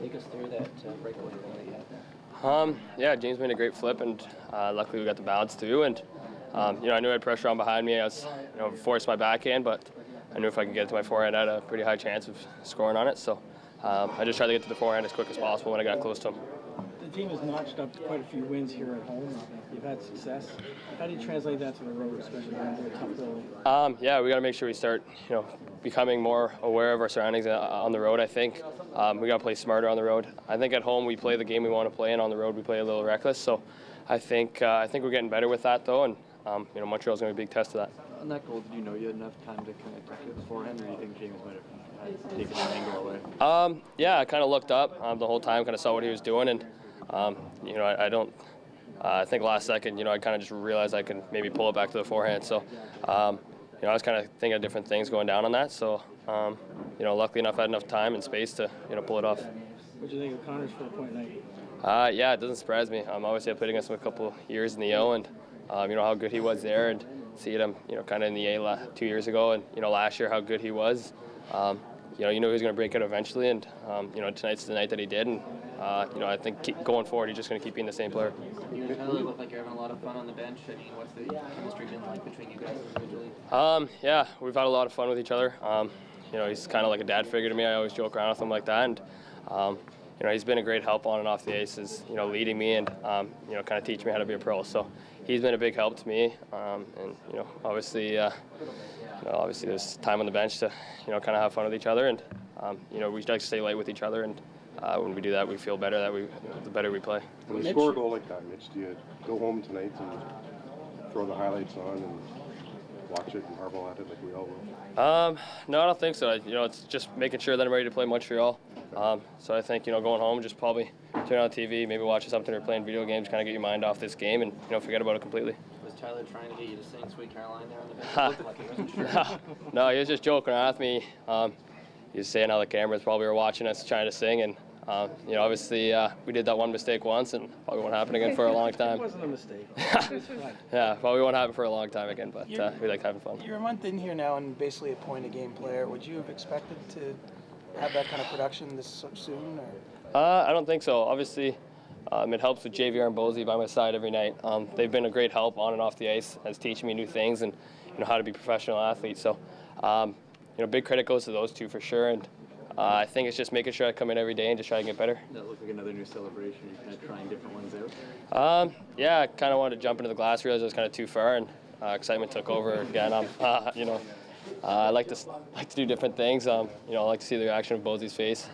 Take us through that breakaway goal that you had. Yeah, James made a great flip, and luckily we got the balance through. And I knew I had pressure on behind me. I was, forced my backhand, but I knew if I could get it to my forehand, I had a pretty high chance of scoring on it. So I just tried to get to the forehand as quick as possible when I got close to him. The team has notched up quite a few wins here at home. You've had success. How do you translate that to the road, especially when they're tough road? Yeah, we got to make sure we start, becoming more aware of our surroundings on the road. I think we got to play smarter on the road. I think at home we play the game we want to play, and on the road we play a little reckless. So I think we're getting better with that though, and Montreal's going to be a big test of that. On that goal, did you know you had enough time to kind of get the forehand, or do you think James might have taken that angle away? Yeah, I kind of looked up the whole time, kind of saw what he was doing, and I think last second, I kind of just realized I could maybe pull it back to the forehand. So, I was kind of thinking of different things going down on that. So, luckily enough, I had enough time and space to, pull it off. What do you think of Connor's 4-point night? Yeah, it doesn't surprise me. Obviously, I played against him a couple years in the O, and how good he was there, and seeing him, kind of in the A 2 years ago, and last year how good he was. He was going to break it eventually, and tonight's the night that he did, and I think going forward he's just going to keep being the same player. You and Tyler look like you're having a lot of fun on the bench. I mean, what's the chemistry been like between you guys individually? Yeah, we've had a lot of fun with each other. He's kind of like a dad figure to me. I always joke around with him like that, and he's been a great help on and off the ice, leading me and kind of teaching me how to be a pro. So he's been a big help to me, and obviously there's time on the bench to kind of have fun with each other, and we like to stay light with each other, and when we do that, we feel better. The better we play. When you score a goal like that, Mitch, do you go home tonight and throw the highlights on and watch it and marvel at it like we all will? No, I don't think so. It's just making sure that I'm ready to play Montreal. So I think going home, just probably turn on the TV, maybe watching something or playing video games, kind of get your mind off this game and forget about it completely. Was Tyler trying to get you to sing "Sweet Caroline" there on the bench? It looked like he wasn't sure. No, he was just joking around with me. He was saying how the cameras probably were watching us trying to sing, and obviously we did that one mistake once, and probably won't happen again for a long time. It wasn't a mistake. Yeah, probably won't happen for a long time again, but we like having fun. You're a month in here now and basically a point-a-game player. Would you have expected to have that kind of production this soon? Or? I don't think so. Obviously, it helps with JVR and Bosey by my side every night. They've been a great help on and off the ice, as teaching me new things and how to be a professional athlete. So, big credit goes to those two for sure. And I think it's just making sure I come in every day and just try to get better. That looked like another new celebration. You're kind of trying different ones out. Yeah, I kind of wanted to jump into the glass, realized I was kind of too far, and excitement took over again. I like to do different things. I like to see the reaction of Bosey's face.